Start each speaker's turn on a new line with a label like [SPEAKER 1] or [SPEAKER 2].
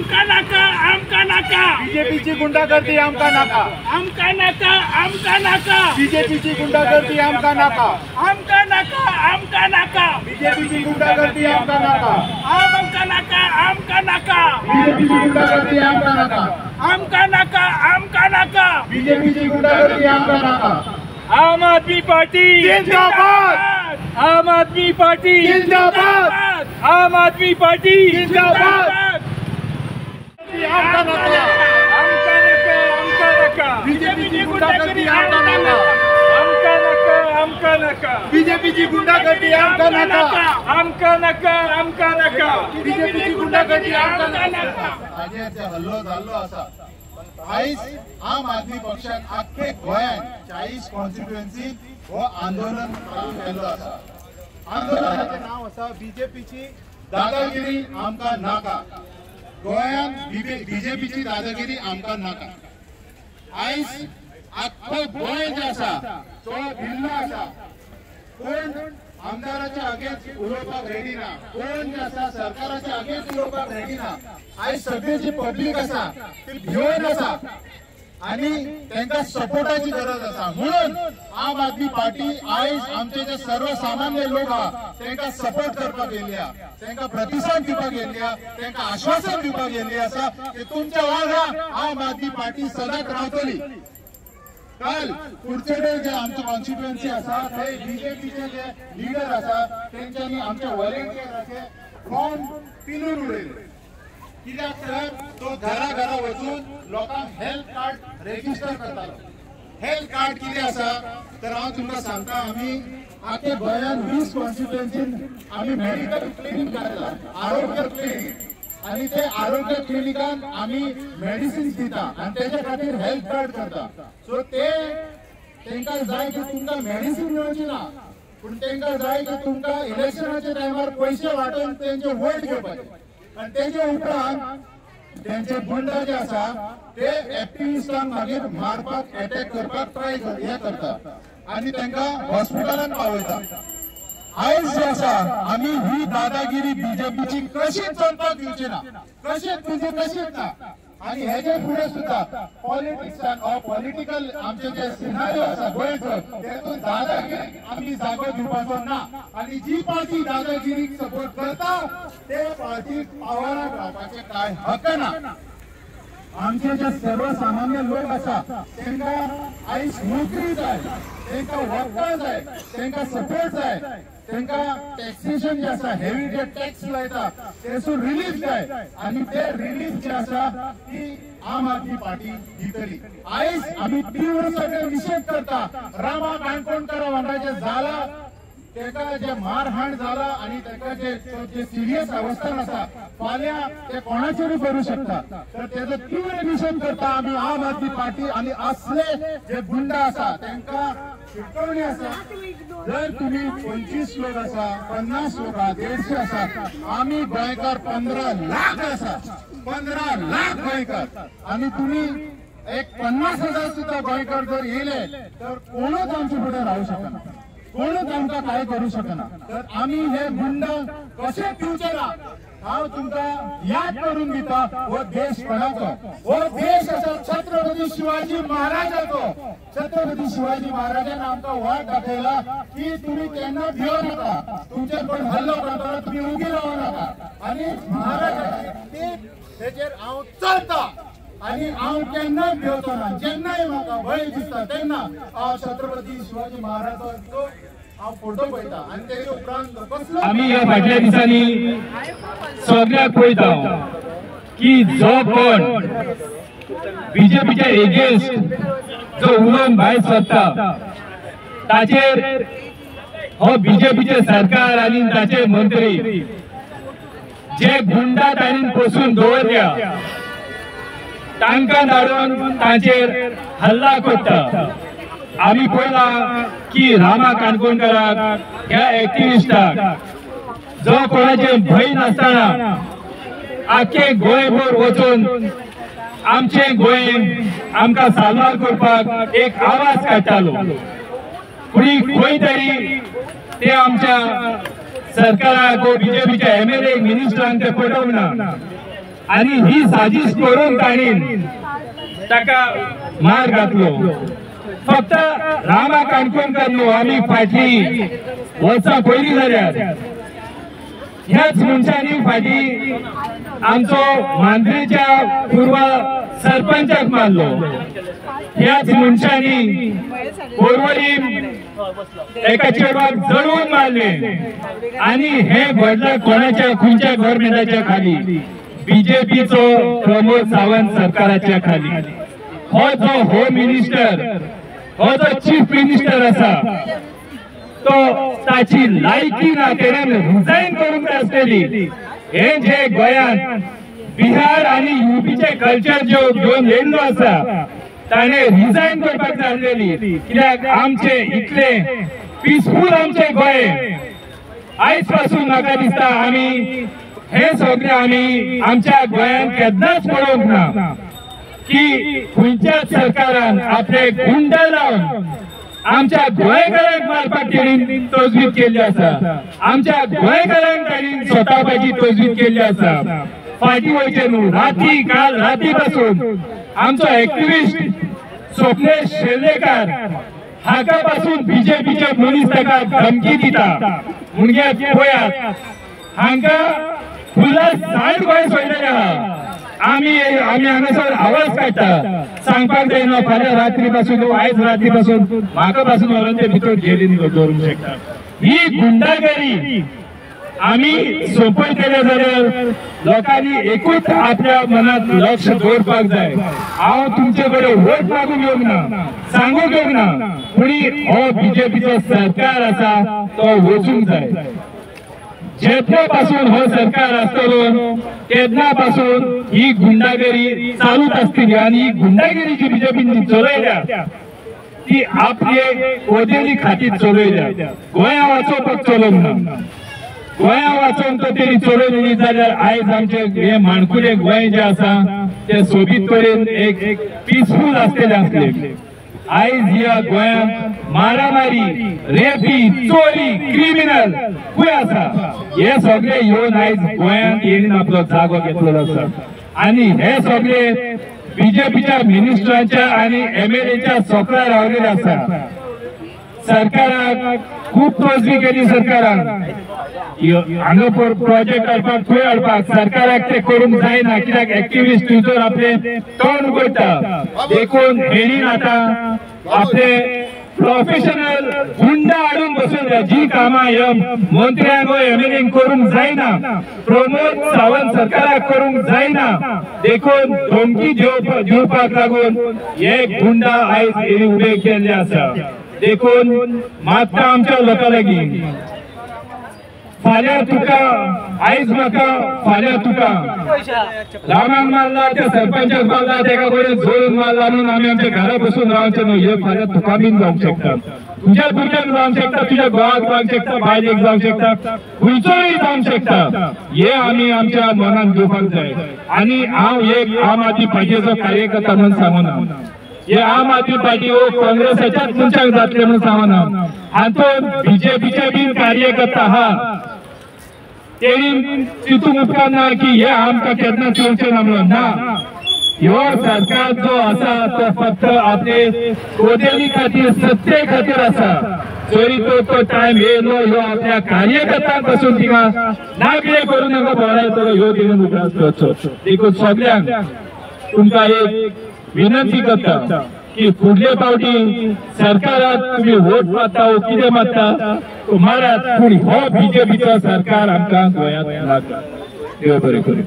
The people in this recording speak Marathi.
[SPEAKER 1] आमका नाका आमका नाका
[SPEAKER 2] बीजेपीची गुंडागर्दी आमका नाका
[SPEAKER 1] आमका नाका आमका नाका
[SPEAKER 2] बीजेपीची गुंडागर्दी आमका नाका
[SPEAKER 1] आमका नाका आमका नाका
[SPEAKER 2] बीजेपीची गुंडागर्दी आमका नाका
[SPEAKER 1] आमका नाका आमका नाका
[SPEAKER 2] बीजेपीची गुंडागर्दी आमका नाका
[SPEAKER 1] आमका नाका आमका नाका
[SPEAKER 2] बीजेपीची गुंडागर्दी आमका नाका
[SPEAKER 1] आम आदमी पार्टी
[SPEAKER 2] जिंदाबाद
[SPEAKER 1] आम आदमी पार्टी
[SPEAKER 2] जिंदाबाद
[SPEAKER 1] आम आदमी पार्टी
[SPEAKER 2] जिंदाबाद आमका नाका
[SPEAKER 1] आमका नाका आमका नाका
[SPEAKER 2] बीजेपीची गुंडागर्दी आमका नाका
[SPEAKER 1] आमका नाका आमका नाका
[SPEAKER 2] बीजेपीची गुंडागर्दी आमका नाका
[SPEAKER 1] आमका नाका आमका नाका
[SPEAKER 2] बीजेपीची गुंडागर्दी आमका नाका
[SPEAKER 3] राज्याचे हल्लो जाल्लो आसा आयज आम आदमी पक्षान आख्खे गोंयांत 40 कॉन्स्टिट्युएन्सी हो आंदोलन चालू केल्लो आसा। आंदोलनाचें नांव आसा बीजेपीची दादागिरी आमकां नाका। गोंयांत बीजेपीची दादागिरी आमकां नाका। आयज आख्खो गोंय जो आसा तो भिल्ल आसा। कोण आमदाराच्या अगेन्स्ट उलोवपाक रेडी ना, कोण जे आसा सरकाराच्या अगेन्स्ट उलोवपाक रेडी ना। आयज सगळी पब्लीक आसा ती भिवून आसा आणि त्यांना सपोर्टाची गरज आसा। म्हणून आम आदमी पार्टी आयज आमचे जे सर्वसामान्य लोक आहा त्यांना सपोर्ट करपाक येयल्ली आहा, त्यांना प्रतिसाद दिवपाक येयल्ली आहा, त्यांना आश्वासन दिवपाक येयल्ली आसा की तुमच्या वांगडा आम आदमी पार्टी सदांच रावतली। काल कुडचडे जे आमचे कॉन्स्टिट्युएन्सी आसा थंय बीजेपीचे जे लिडर आसा तेंच्यांनी आमच्या व्हॉलंटियराचे फॉर्म पिनून उडयले। कित्याक तर तो घरा घरा वचून लोकांक हेल्थ कार्ड रेजिस्टर करतालो। हेल्थ कार्ड कितें आसा तर हांव तुमकां सांगता, आमी आख्या गोंयांत 20 कॉन्स्टिट्युएन्सीन आमी मेडिकल क्लिनीक घातला, आरोग्य क्लिनीक, आणि ते आरोग्य क्लिनिकान आमी मेडिसिन्स दिता आणि त्याच्या खातीर हेल्थ कार्ड करता। सो तेंका जाय की तुमकां मेडिसिन मेळची ना, पूण तेंका जाय की तुमकां इलेक्शनाच्या टायमार पैसे वाटून तेंचे वोट घेवपाचे। आणि तेजे उपरांत तेंचे गुंड जे आसा ते एक्टिविस्टांक मागीर मारपाक अटॅक करपाक ट्राय करता आणि तेंका हॉस्पिटलांत पावयता। आयज जे आसा आमी ही दादागिरी बीजेपीची कशीच चलपाक दिवची ना, कशीच ना। आणि हेजे फुडें सुद्धा पॉलिटिक्सान पॉलिटिकल आमचे जे सिनारियो आसा गोंयचो तेतून दादागिरी आमी जागो दिवपाचो ना। आणि जी पार्टी दादागिरीक सपोर्ट करता ते पार्टीक पावराक रावपाचे काय हक्क ना। आमचे जे सर्वसामान्य लोक आसा तेंका आयज नोकरी जाय, तेंका वखदां जाय, तेंका सपोर्ट जाय, तेंका टॅक्सेशन जे आसा हेवी जे टॅक्स लायता तेसून रिलीफ जाय आणि ते रिलीफ जे आसा ती आम आदमी पार्टी दितली। आयज आमी तीव्र सगळे निषेध करता। रामा काणकोणकार वांगडा जे जाला तेका जे मारहाण जाला आणि तेका जे सिरियस अवस्थेन आसा फाल्यां ते कोणाचेरूय करू शकता, तर तेजो तीव्र निषेध करता आमी आम आदमी पार्टी। आणि असले जे गुंड आसा तेंका शिटकावणी आसा। जर तुम्ही 25 लोक आसा, 50 लोक आसा, 150 आसा, आमी गोंयकार 15 लाख आसा, 15 लाख गोंयकार, आणि तुम्ही एक 50,000 सुद्धा गोंयकार जर येले तर कोणच आमचे फुडें रावू शकना, कोणच आमकां काय करू शकना। तर आमी हे गुंड कशे दिवचे ना। हांव तुमकां याद करून दिता हो देश कोणाचो। हो देश आसा छत्रपती शिवाजी महाराजाचो। छत्रपती शिवाजी महाराजान आमकां वाट दाखयला की तुम्ही केन्ना भिवू नाका, तुमचेर कोण हल्लो करतना तुम्ही उबी रावू नाका। आणि महाराजाचे तेजेर हांव चलता आणि हांव केन्ना भिवतो ना। जेन्नाय म्हाका भंय दिसता तेन्ना हांव छत्रपती शिवाजी महाराजाचो हांव फोटो पळयता आणि तेजे उपरांत कसलो
[SPEAKER 4] आम्ही ह्या फाटल्या दिसांनी सगळ्याक पळयता की जो कोण बीजेपीच्या एगेन्स्ट जो उलोवन भायर सरता ताचेर हो बीजेपीचे सरकार आणि ताचे मंत्री जे गुंडा ताणीन पोसून दवरल्या तांकां धाडून ताचेर हल्ला करता। आमी पळयला की रामा काणकोणकाराक ह्या एक्टिविस्टाक जो कोणाचे भंय नासतना आख्खे गोंयभर वचून आमचे गोंय आमकां साल्वार करपाक एक आवाज काडटालो, पूण खंय तरी ते आमच्या सरकाराक बीजेपीच्या MLA मिनिस्टरांक ते पटोवंक ना। आणि ही साजिश करून ताणी ताका मार घातलो. फक्त रामा काणकोणकर न्हू, आमी फाटली वर्सां पयलीं जाल्यार ह्याच मनशांनी फाटी आमचो मांद्रेच्या पूर्व सरपंचाक मारलो. ह्याच मनशांनी पोरवरी एका चेडवाक जळून मारले आणि हे घडलं कोणाच्या खंयच्या गव्हर्मेंटाच्या खाली? बीजेपीचो प्रमोद सावंत सरकाराच्या खाली. हो जो होम मिनिस्टर, हो जो चीफ मिनिस्टर असा, तो ताची लायकी ना, तेणें रिजायन करूंक आसलेली. हे जे गोंयांत बिहार आणि युपीचे कल्चर जो घेवन येयल्लो आसा, ताणे रिजायन करपाक जाल्लेली. कित्याक आमचे इतले पिसफूल आमचे गोंय आयज पासून म्हाका दिसता आमी हे सगळे आमी आमच्या गोंयांत केन्नाच पळोवंक ना की खंयच्याच सरकारान आपले गुंड लावन आमच्या गोंयकारांक मारपाक तेणी तजवीज केल्ली आसा. आमच्या गोंयकारांक ताणी सोतावपाची तजवीज केल्ली आसा. फाटीं वयचे न्हू, काल राती पासून आमचो एक्टिविस्ट स्वप्नेश शेर्लेकार हाका पासून बीजेपीचे मनीस ताका धमकी दिता. म्हणजे पळयात, हांका फुल्ला सायड गोंय सोडलेले आहा. आमी हांगासर आवाज काडटा, सांगपाक जायना फाल्यां रात्री पासून आयज रात्री पासून म्हाका पासून व्हरून ते भितर जेलीन दवरूंक शकता. ही गुंडागरी आमी सोंपय केले जाल्यार लोकांनी एकूच आपल्या मनात लक्ष दवरपाक जाय. हांव तुमचे कडेन वोट मागूंक येवंक ना, सांगूंक येवंक ना, पूण हो बीजेपीचो सरकार आसा तो वचूंक जाय. जेन्ना पासून हो सरकार आसतलो तेन्ना पासून ही गुंडागिरी चालूच आसतली. आणि ही गुंडागिरी जी बीजेपीन चलयल्या ती आपले ओदेली खातीर चलयल्या. गोंया वाचोवपाक चलोवंक ना. गोंया वाचोवंक तो तेणी चलयली जाल्यार आयज आमचे हे माणकुले गोंय जे आसा ते सोबीत कडेन एक पीसफूल आसलेले आसले. आयज ह्या गोंयांत मारामारी, रेपी, चोरी, क्रिमिनल खूय आसा. हे सगळे येवन आयज गोंयांत येवन आपलो जागो घेतलेलो आसा. आणि हे सगळे बीजेपीच्या मिनिस्टरांच्या आणि एमएलएच्या सोकरा रावलेले आसा. सरकाराक खूब तोजवी केली. सरकारान हांगा प्रोजेक्ट हाडपाक थंय हाडपाक सरकाराक ते करूंक जायना. कित्याक एक्टिविस्ट थंयसर आपले तोंड उगडटा. देखून हेणीन आतां आपले प्रोफेशनल गुंडा हाडून बसयल्या. जी कामां ह्या मंत्र्यांक एमएलएंक करूंक जायना, प्रमोद सावंत सरकाराक करूंक जायना, देखून धमकी दिवपाक लागून हे गुंडा आयज हेणी उबे केल्ले आसा. देखून मागता आमच्या लोकां लागीं, फाल्यां तुका, आयज म्हाका, फाल्यां तुका रामाक मारला, त्या सरपंचाक मारला, तेका कडेन जोडून मारला म्हणून आमी आमच्या घरा बसून रावचे न्हू. हे फाल्यां तुका बीन जावंक शकता, तुझ्या भुरग्यांक जावंक शकता, तुझ्या घोवाक जावंक शकता, बायलेक जावंक शकता, खंयचोय जावंक शकता. हे आमी आमच्या मनान घेवपाक जाय. आणि हांव एक आम आदमी पार्टीचो कार्यकर्ता म्हणून सांगूना. हे आम आदमी पार्टी हो काँग्रेसाच्याच मनशाक जातले म्हणून सांगना. हातून बीजेपीचे बीन कार्यकर्ता आहा तेणी चिंतूंक उपकारना की हे आमकां केन्ना चलचें ना म्हणून. ना, ह्यो सरकार जो आसा तो फक्त आपले ओदेली खातीर, सत्ते खातीर आसा. जरी तो टायम येयलो ह्यो आपल्या कार्यकर्त्यांक पासून तिका नागडे करून तांकां बोलायतलो ह्यो तिणें मुखार करचो. देखून सगळ्यांक तुमकां एक विनंती करता की फुडले फावटी सरकाराक तुम्ही वोट मारता वो कितें मारता मारात, पूण हो बीजेपीचो सरकार आमकां गोंयांत नाका. देव बरें करूं.